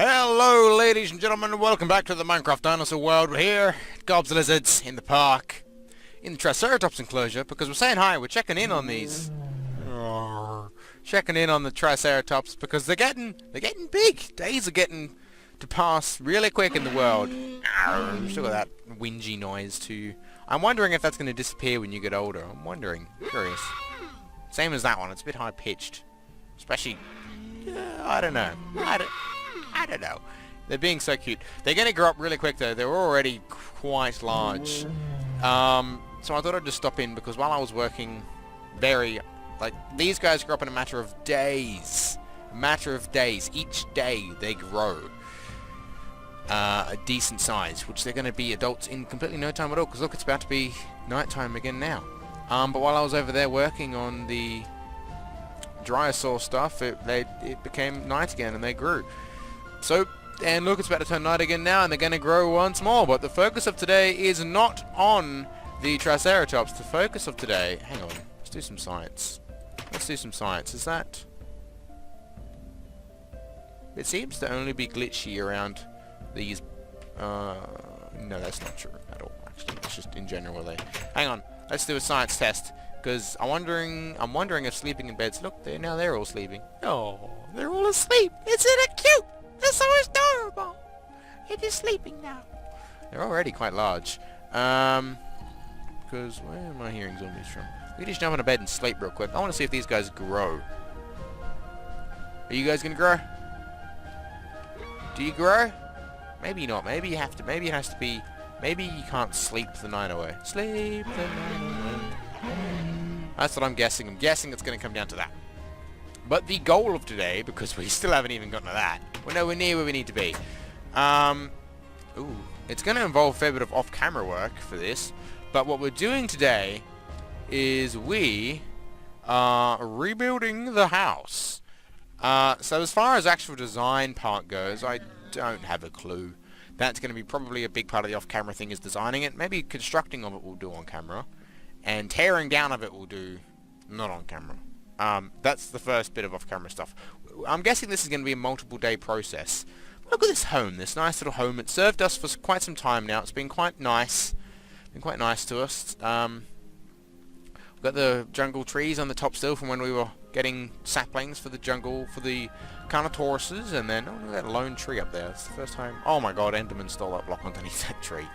Hello ladies and gentlemen, and welcome back to the Minecraft dinosaur world. We're here at Gobs Lizards in the park, in the Triceratops enclosure, because we're saying hi, we're checking in on these. Checking in on the Triceratops because they're getting big. Days are getting to pass really quick in the world. Still got that whingy noise too. I'm wondering if that's going to disappear when you get older. I'm wondering. Curious. Same as that one, it's a bit high pitched. Especially, I don't know. I don't know. They're being so cute. They're going to grow up really quick though. They're already quite large. So I thought I'd just stop in because while I was working these guys grow up in a matter of days. A matter of days. Each day they grow a decent size, which they're going to be adults in completely no time at all. Because look, it's about to be nighttime again now. But while I was over there working on the Dinosaur stuff, it became night again and they grew. So, and look, it's about to turn night again now and they're going to grow once more. But the focus of today is not on the Triceratops. The focus of today... Hang on. Let's do some science. Let's do some science. Is that... It seems to only be glitchy around these... No, that's not true at all, actually. It's just in general they... Hang on. Let's do a science test. Because I'm wondering if sleeping in beds... Look, they're all sleeping. Oh, they're all asleep. Isn't it cute? They're so adorable. It is sleeping now. They're already quite large. Because where am I hearing zombies from? We can just jump on a bed and sleep real quick. I want to see if these guys grow. Are you guys gonna grow? Do you grow? Maybe not. Maybe you have to. Maybe it has to be. Maybe you can't sleep the night away. Sleep the night away. That's what I'm guessing. I'm guessing it's going to come down to that. But the goal of today, because we still haven't even gotten to that, we're nowhere near where we need to be. It's going to involve a fair bit of off-camera work for this. But what we're doing today is we are rebuilding the house. So as far as actual design part goes, I don't have a clue. That's going to be probably a big part of the off-camera thing is designing it. Maybe constructing of it we'll do on camera. And tearing down of it we'll do not on camera. That's the first bit of off-camera stuff. I'm guessing this is going to be a multiple-day process. Look at this home, this nice little home. It's served us for quite some time now. It's been quite nice. Been quite nice to us. We've got the jungle trees on the top still from when we were getting saplings for the jungle, for the Carnotauruses, and then, look at that lone tree up there. It's the first time... Oh my god, Enderman stole that block underneath that tree.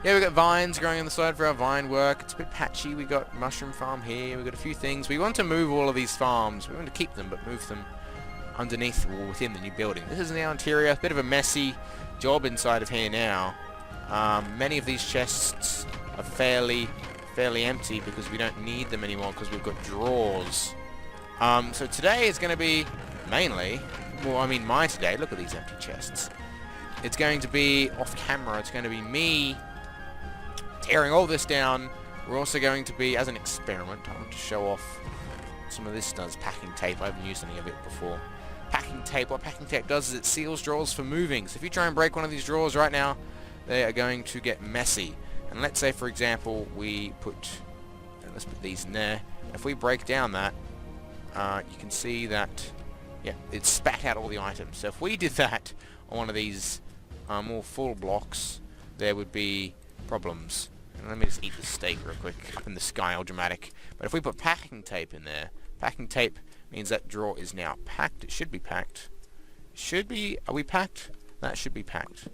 Yeah, we've got vines growing on the side for our vine work. It's a bit patchy. We've got mushroom farm here. We've got a few things. We want to move all of these farms. We want to keep them, but move them underneath or within the new building. This is the interior. A bit of a messy job inside of here now. Many of these chests are fairly empty because we don't need them anymore because we've got drawers. So today is going to be mainly, well, I mean my today. Look at these empty chests. It's going to be off camera. It's going to be me tearing all this down. We're also going to be, as an experiment, I want to show off some of this does packing tape. I haven't used any of it before. Packing tape, what packing tape does is it seals drawers for moving. So if you try and break one of these drawers right now, they are going to get messy. And let's say, for example, we put, let's put these in there. If we break down that, you can see that, yeah, it spat out all the items. So if we did that on one of these more full blocks, there would be problems. And let me just eat this steak real quick up in the sky, all dramatic. But if we put packing tape in there, packing tape means that drawer is now packed. It should be packed. Should be, are we packed? That should be packed.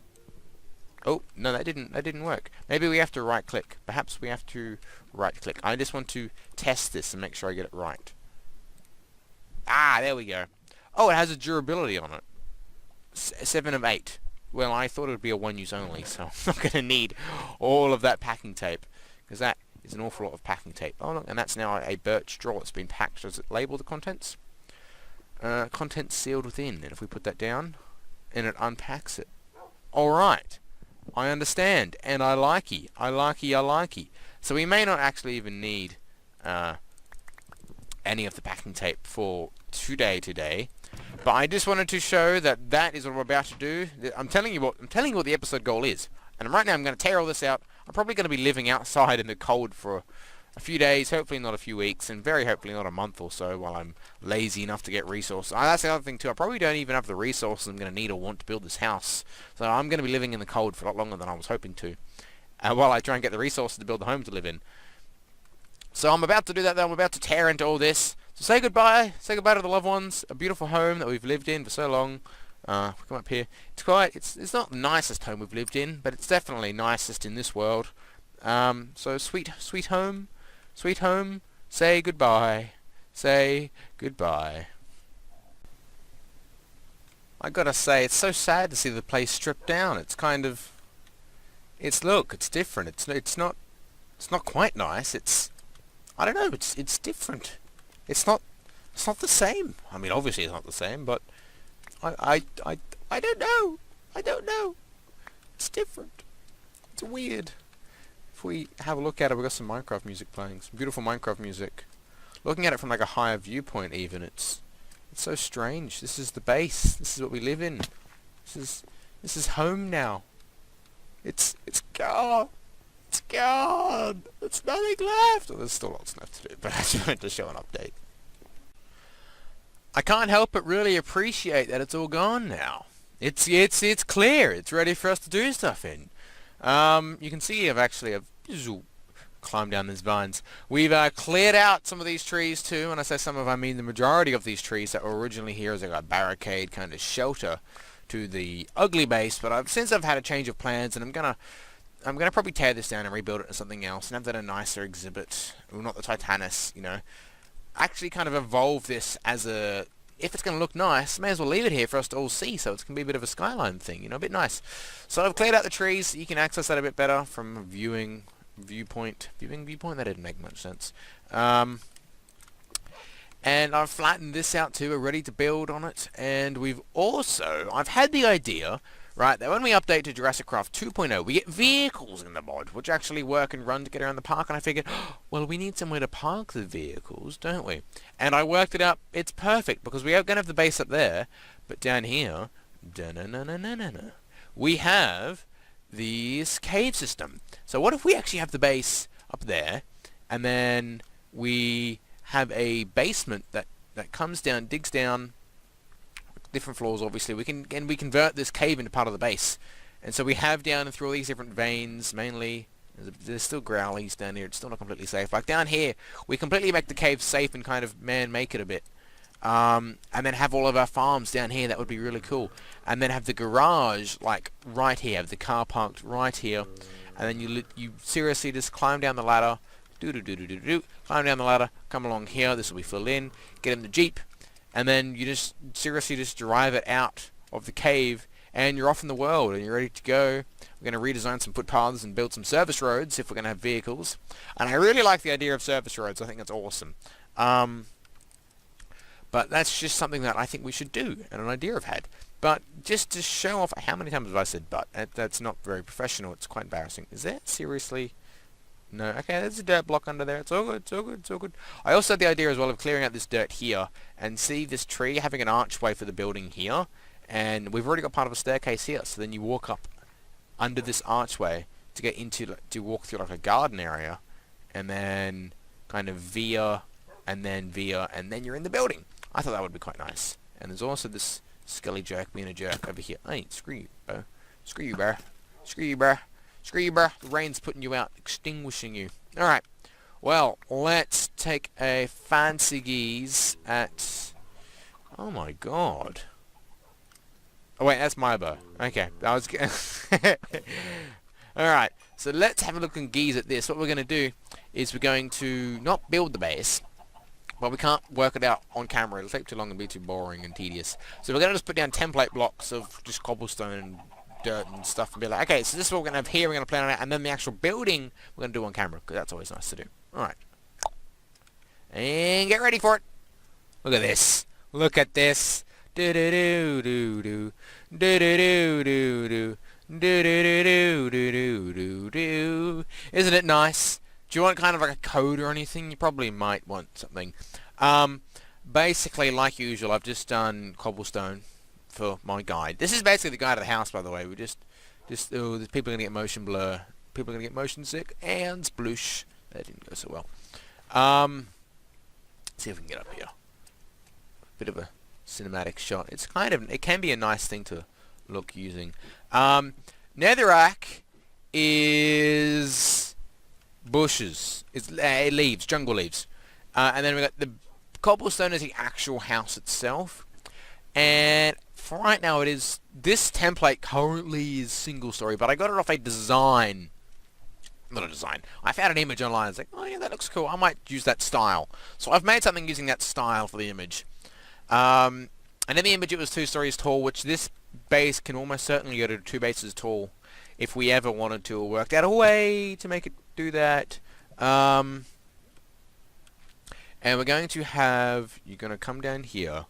Oh, no, that didn't work. Maybe we have to right click. Perhaps we have to right click. I just want to test this and make sure I get it right. Ah, there we go. Oh, it has a durability on it. 7 of 8. Well, I thought it would be a one use only, so I'm not going to need all of that packing tape, because that is an awful lot of packing tape. Oh, look, and that's now a birch drawer that's been packed. Does it label the contents? Contents sealed within. And if we put that down, and it unpacks it. Alright. I understand, and I likey. I likey. So we may not actually even need any of the packing tape for today. But I just wanted to show that that is what I'm about to do. I'm telling you what the episode goal is. And right now I'm going to tear all this out. I'm probably going to be living outside in the cold for a few days, hopefully not a few weeks, and very hopefully not a month or so while I'm lazy enough to get resources. That's the other thing too, I probably don't even have the resources I'm going to need or want to build this house. So I'm going to be living in the cold for a lot longer than I was hoping to, while I try and get the resources to build the home to live in. So I'm about to do that though, I'm about to tear into all this. So say goodbye to the loved ones, a beautiful home that we've lived in for so long. Come up here. It's not the nicest home we've lived in, but it's definitely nicest in this world. So sweet home, say goodbye. Say goodbye. I gotta say, it's so sad to see the place stripped down. It's kind of, it's different. It's not quite nice. I don't know. It's different. It's not the same. I mean, obviously it's not the same, but I don't know. I don't know. It's different. It's weird. If we have a look at it, we've got some Minecraft music playing. Some beautiful Minecraft music. Looking at it from like a higher viewpoint even, it's so strange. This is the base. This is what we live in. This is home now. It's gone. It's gone. There's nothing left. Well, there's still lots left to do, but I just wanted to show an update. I can't help but really appreciate that it's all gone now. It's clear. It's ready for us to do stuff in. You can see I've climbed down these vines. We've cleared out some of these trees too, and I say some of, I mean the majority of these trees that were originally here as like a barricade kind of shelter to the ugly base. But since I've had a change of plans, and I'm gonna probably tear this down and rebuild it into something else and have that a nicer exhibit. Well, not the Titanus, you know. Actually kind of evolve this as a, if it's going to look nice, may as well leave it here for us to all see, so it's going to be a bit of a skyline thing, you know, a bit nice. So I've cleared out the trees so you can access that a bit better from a viewpoint, that didn't make much sense. And I've flattened this out too, we're ready to build on it, and I've had the idea, right, that when we update to JurassiCraft 2.0, we get vehicles in the mod, which actually work and run to get around the park, and I figured, well, we need somewhere to park the vehicles, don't we? And I worked it out, it's perfect, because we are going to have the base up there, but down here, we have this cave system. So what if we actually have the base up there, and then we have a basement that comes down, digs down, different floors obviously. We convert this cave into part of the base, and so we have down and through all these different veins. Mainly there's still growlies down here. It's still not completely safe. Like down here we completely make the cave safe and kind of make it a bit, and then have all of our farms down here. That would be really cool. And then have the garage like right here, have the car parked right here, and then you seriously just climb down the ladder, climb down the ladder, come along here. This will be filled in, get in the Jeep, and then you just seriously just drive it out of the cave, and you're off in the world, and you're ready to go. We're going to redesign some footpaths and build some service roads if we're going to have vehicles. And I really like the idea of service roads. I think that's awesome. But that's just something that I think we should do, and an idea I've had. But just to show off, how many times have I said but? That's not very professional. It's quite embarrassing. Is that seriously? No, okay, there's a dirt block under there. It's all good, it's all good, it's all good. I also had the idea as well of clearing out this dirt here, and see this tree having an archway for the building here, and we've already got part of a staircase here, so then you walk up under this archway to get into, to walk through like a garden area, and then kind of veer, and then you're in the building. I thought that would be quite nice. And there's also this skelly jerk being a jerk over here. Hey, screw you, bro. Screw you, bro. Screw you, bro. Screw you, bruh. The rain's putting you out, extinguishing you. Alright. Well, let's take a fancy gaze at... Oh my god. Oh wait, that's my bow. Okay. I was... Alright. So let's have a look and gaze at this. What we're going to do is we're going to not build the base, but we can't work it out on camera. It'll take too long and be too boring and tedious. So we're going to just put down template blocks of just cobblestone and dirt and stuff, and be like, okay, so this is what we're going to have here, we're going to plan on it, and then the actual building we're going to do on camera, because that's always nice to do. Alright. And get ready for it. Look at this. Look at this. Do-do-do-do-do. Do-do-do-do-do. Do-do-do-do-do-do-do. Isn't it nice? Do you want kind of like a code or anything? You probably might want something. Basically, like usual, I've just done cobblestone for my guide. This is basically the guide of the house, by the way. We just oh, there's people are gonna get motion blur, people are gonna get motion sick, and sploosh. That didn't go so well. See if we can get up here. Bit of a cinematic shot. It's kind of, it can be a nice thing to look using. Netherrack is bushes. It's leaves, jungle leaves. And then we got the cobblestone is the actual house itself. And for right now, it is, this template currently is single story, but I got it off a design. Not a design. I found an image online. It's like, oh yeah, that looks cool. I might use that style. So I've made something using that style for the image. And in the image it was 2 stories tall, which this base can almost certainly go to 2 bases tall if we ever wanted to, or worked out a way to make it do that. And we're going to have, you're going to come down here.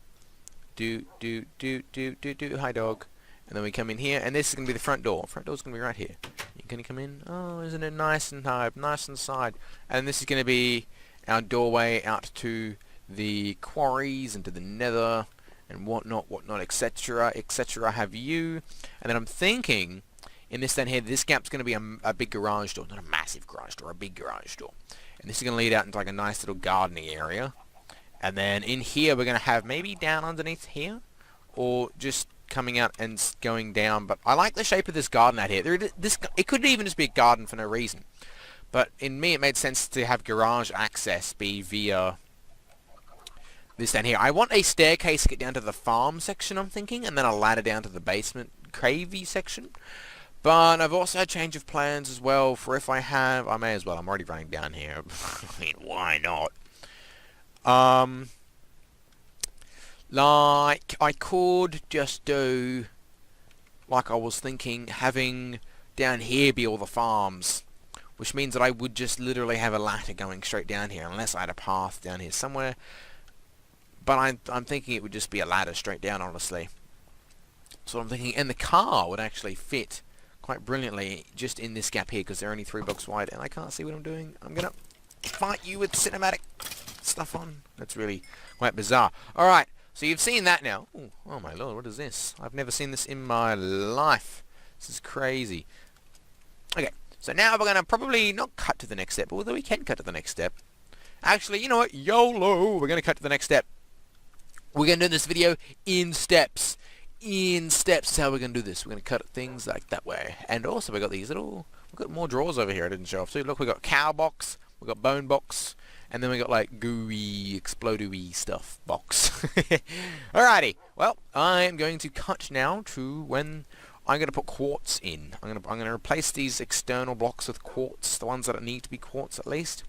Hi dog. And then we come in here, and this is going to be the front door. Front door's going to be right here. You're going to come in. Oh, isn't it nice and high, nice inside? And this is going to be our doorway out to the quarries and to the nether and whatnot, etc., etc. Have you? And then I'm thinking, in this down here, this gap's going to be a big garage door, not a massive garage door, a big garage door. And this is going to lead out into like a nice little gardening area. And then in here, we're going to have maybe down underneath here, or just coming out and going down. But I like the shape of this garden out here. It could even just be a garden for no reason. But in me, it made sense to have garage access be via this down here. I want a staircase to get down to the farm section, I'm thinking, and then a ladder down to the basement cravey section. But I've also had change of plans as well for if I have... I may as well. I'm already running down here. I mean, why not? Like, I could just do, like I was thinking, having down here be all the farms, which means that I would just literally have a ladder going straight down here, unless I had a path down here somewhere. But I'm thinking it would just be a ladder straight down, honestly. So I'm thinking, and the car would actually fit quite brilliantly just in this gap here, because they're only 3 blocks wide, and I can't see what I'm doing. I'm gonna fight you with cinematic stuff on. That's really quite bizarre. Alright, so you've seen that now. Ooh, oh my lord, what is this? I've never seen this in my life. This is crazy. Okay, so now we're going to probably not cut to the next step, although we can cut to the next step. Actually, you know what? YOLO! We're going to cut to the next step. We're going to do this video in steps. In steps is how we're going to do this. We're going to cut things like that way. And also we got these little... We've got more drawers over here I didn't show off too. Look, we got cow box, we got bone box, and then we got like gooey, explodey stuff box. Alrighty. Well, I'm going to cut now to when I'm going to put quartz in. I'm going to replace these external blocks with quartz, the ones that need to be quartz at least.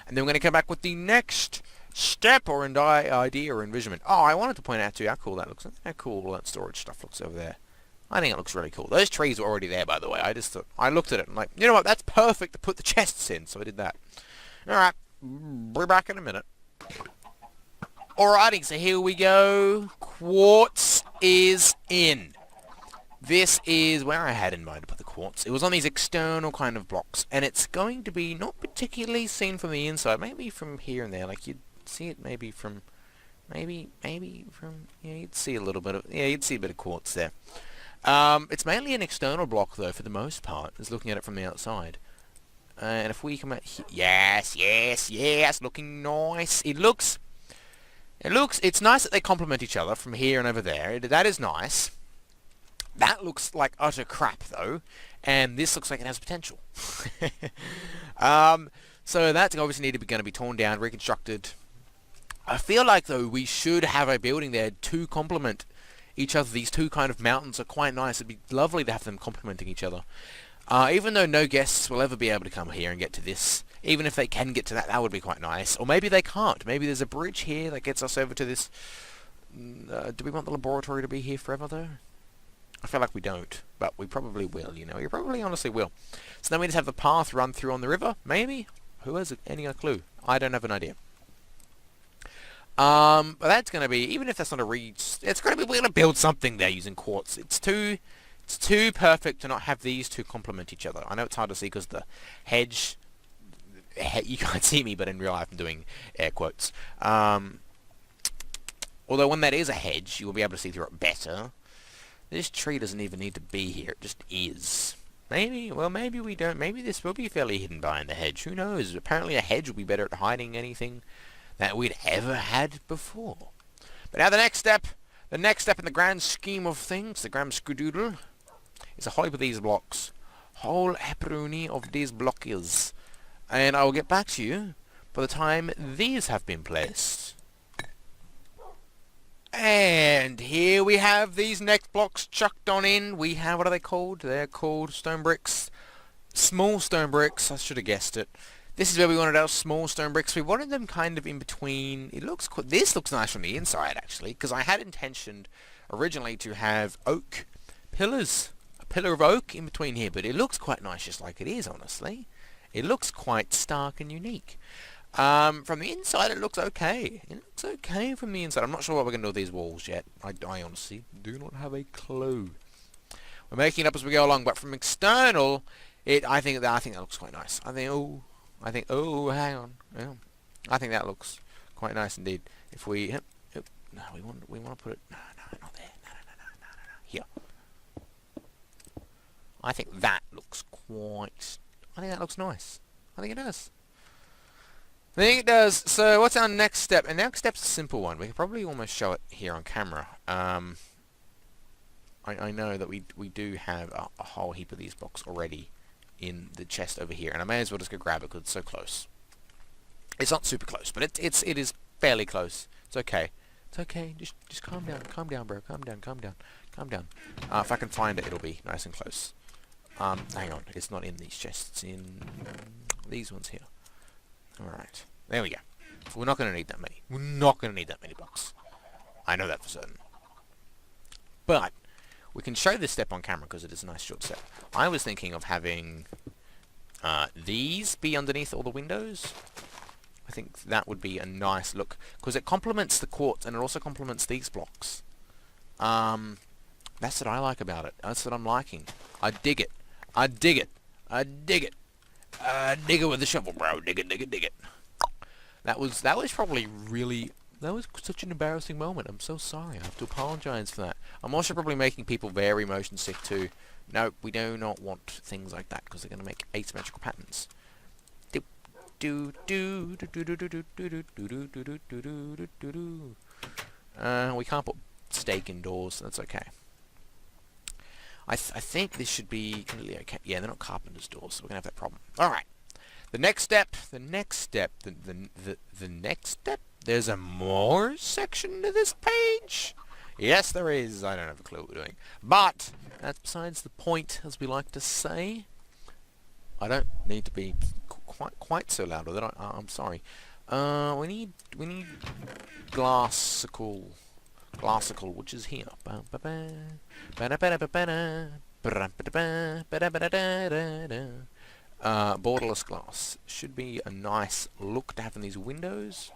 And then we're going to come back with the next step or idea or envisionment. Oh, I wanted to point out too how cool that looks. How cool all that storage stuff looks over there. I think it looks really cool. Those trees were already there, by the way. I just thought, I looked at it and like, you know what, that's perfect to put the chests in, so I did that. Alright, we're back in a minute. Alrighty, so here we go. Quartz is in. This is where I had in mind to put the quartz. It was on these external kind of blocks, and it's going to be not particularly seen from the inside. Maybe from here and there, like you'd see it maybe from, maybe from, yeah, you'd see a little bit of, yeah, you'd see a bit of quartz there. It's mainly an external block though, for the most part, is looking at it from the outside. And if we come out here, yes, looking nice. It's nice that they complement each other from here and over there. That is nice. That looks like utter crap though, and this looks like it has potential. So that's obviously going to be torn down, reconstructed. I feel like though we should have a building there to complement each other. These two kind of mountains are quite nice. It'd be lovely to have them complementing each other. Even though no guests will ever be able to come here and get to this, even if they can get to that, that would be quite nice. Or maybe they can't. Maybe there's a bridge here that gets us over to this. Do we want the laboratory to be here forever though? I feel like we don't, but we probably will, you know. We probably honestly will. So then we just have the path run through on the river, maybe? Who has any clue? I don't have an idea. But that's going to be, even if that's not a it's going to be, we're going to build something there using quartz. It's too perfect to not have these two complement each other. I know it's hard to see because the hedge, you can't see me, but in real life I'm doing air quotes. Although when that is a hedge, you will be able to see through it better. This tree doesn't even need to be here, it just is. Maybe, well, maybe we don't. Maybe this will be fairly hidden behind the hedge. Who knows? Apparently a hedge will be better at hiding anything that we'd ever had before. But now the next step in the grand scheme of things, the grand skedoodle, is a whole heap of these blocks. Whole heparoonie of these blockies. And I will get back to you by the time these have been placed. And here we have these next blocks chucked on in. We have, what are they called? They're called stone bricks. Small stone bricks, I should have guessed it. This is where we wanted our small stone bricks. We wanted them kind of in between. This looks nice from the inside, actually, because I had intentioned originally to have oak pillars. A pillar of oak in between here, but it looks quite nice just like it is, honestly. It looks quite stark and unique. From the inside, it looks okay. It looks okay from the inside. I'm not sure what we're going to do with these walls yet. I honestly do not have a clue. We're making it up as we go along, but from external, I think that looks quite nice. hang on. Yeah. I think that looks quite nice indeed. If we, no, we want to put it, no, not there. No. Here. I think that looks nice. I think it does. So what's our next step? And next step's a simple one. We could probably almost show it here on camera. I know that we do have a whole heap of these blocks already in the chest over here, and I may as well just go grab it because it's so close. It's not super close, but it is fairly close. It's okay. It's okay. Just calm down. Calm down, bro. Calm down. If I can find it, it'll be nice and close. Hang on. It's not in these chests. It's in these ones here. Alright, there we go. We're not going to need that many. We're not going to need that many blocks. I know that for certain. But we can show this step on camera because it is a nice short step. I was thinking of having these be underneath all the windows. I think that would be a nice look because it complements the quartz and it also complements these blocks. That's what I like about it. That's what I'm liking. I dig it. I dig it with the shovel, bro. Dig it. That was probably really... That was such an embarrassing moment. I'm so sorry. I have to apologize for that. I'm also probably making people very motion sick too. No, we do not want things like that because they're going to make asymmetrical patterns. We can't put stake indoors. That's okay. I think this should be completely okay. Yeah, they're not carpenter's doors, so we're going to have that problem. Alright. The next step. There's a more section to this page. Yes, there is. I don't have a clue what we're doing. But that's besides the point, as we like to say. I don't need to be quite so loud with it. I'm sorry. We need glassical, which is here. Borderless glass should be a nice look to have in these windows.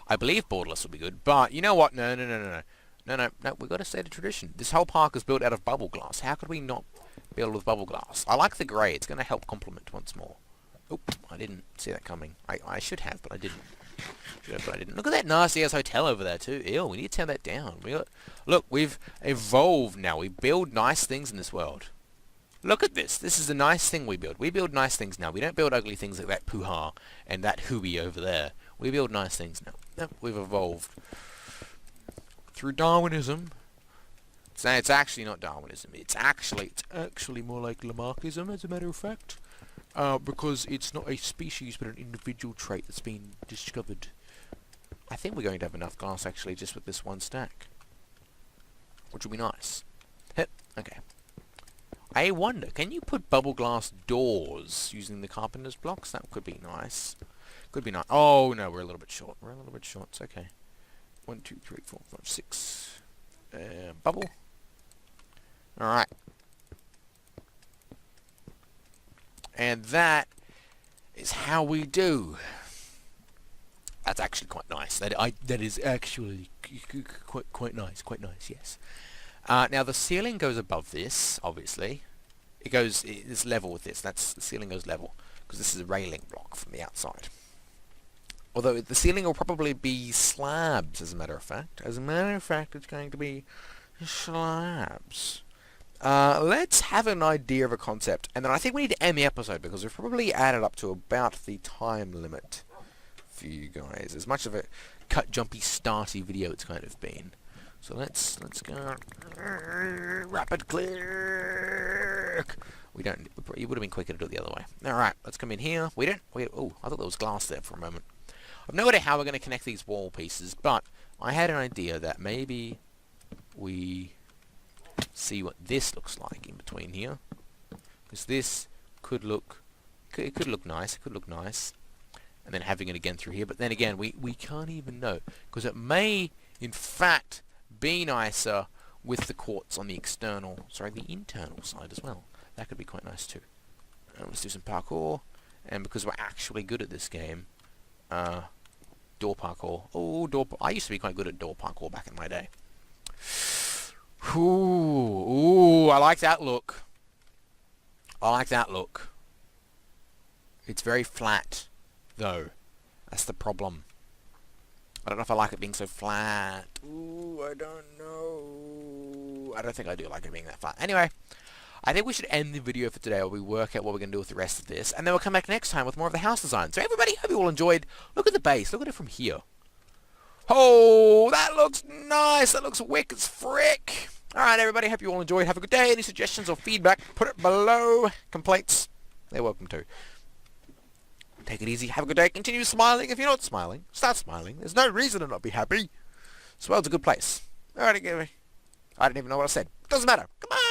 I believe borderless will be good, but you know what? No. We've got to stay to tradition. This whole park is built out of bubble glass. How could we not build with bubble glass? I like the grey. It's going to help complement once more. Oop, I didn't see that coming. I should have, but I didn't. Look at that nasty ass hotel over there too. Ew, we need to tear that down. Look, we've evolved now. We build nice things in this world. Look at this. This is a nice thing we build. We build nice things now. We don't build ugly things like that poo-ha and that hooey over there. We build nice things now. Yep, we've evolved. Through Darwinism. It's actually not Darwinism. It's actually more like Lamarckism, as a matter of fact. Because it's not a species, but an individual trait that's been discovered. I think we're going to have enough glass, actually, just with this one stack. Which will be nice. Hip. Okay. I wonder, can you put bubble glass doors using the carpenter's blocks? That could be nice. Could be nice. Oh, no, we're a little bit short. It's okay. 1, 2, 3, 4, 5, 6. Bubble. Alright. And that is how we do. That's actually quite nice. That is actually quite nice, yes. Now the ceiling goes above this, obviously. It's level with this. The ceiling goes level because this is a railing block from the outside. Although the ceiling will probably be slabs, as a matter of fact. It's going to be slabs. let's have an idea of a concept, and then I think we need to end the episode because we've probably added up to about the time limit for you guys. As much of a cut, jumpy, starty video it's kind of been. So let's go rapid click. We don't. It would have been quicker to do it the other way. All right, let's come in here. We don't. Oh, I thought there was glass there for a moment. I've no idea how we're going to connect these wall pieces, but I had an idea that maybe we see what this looks like in between here, because this could look. It could look nice. It could look nice, and then having it again through here. But then again, we can't even know, because it may, in fact, be nicer with the quartz on the the internal side as well. That could be quite nice too. Let's do some parkour, and because we're actually good at this game, door parkour. Oh, I used to be quite good at door parkour back in my day. Ooh, I like that look. I like that look. It's very flat, though. That's the problem. I don't know if I like it being so flat. Ooh, I don't know. I don't think I do like it being that flat. Anyway, I think we should end the video for today while we work out what we're going to do with the rest of this. And then we'll come back next time with more of the house design. So everybody, hope you all enjoyed. Look at the base. Look at it from here. Oh, that looks nice. That looks wick as frick. Alright, everybody, hope you all enjoyed. Have a good day. Any suggestions or feedback, put it below. Complaints, they're welcome to. Take it easy. Have a good day. Continue smiling. If you're not smiling, start smiling. There's no reason to not be happy. This world's a good place. Alright, I don't even know what I said. Doesn't matter. Come on.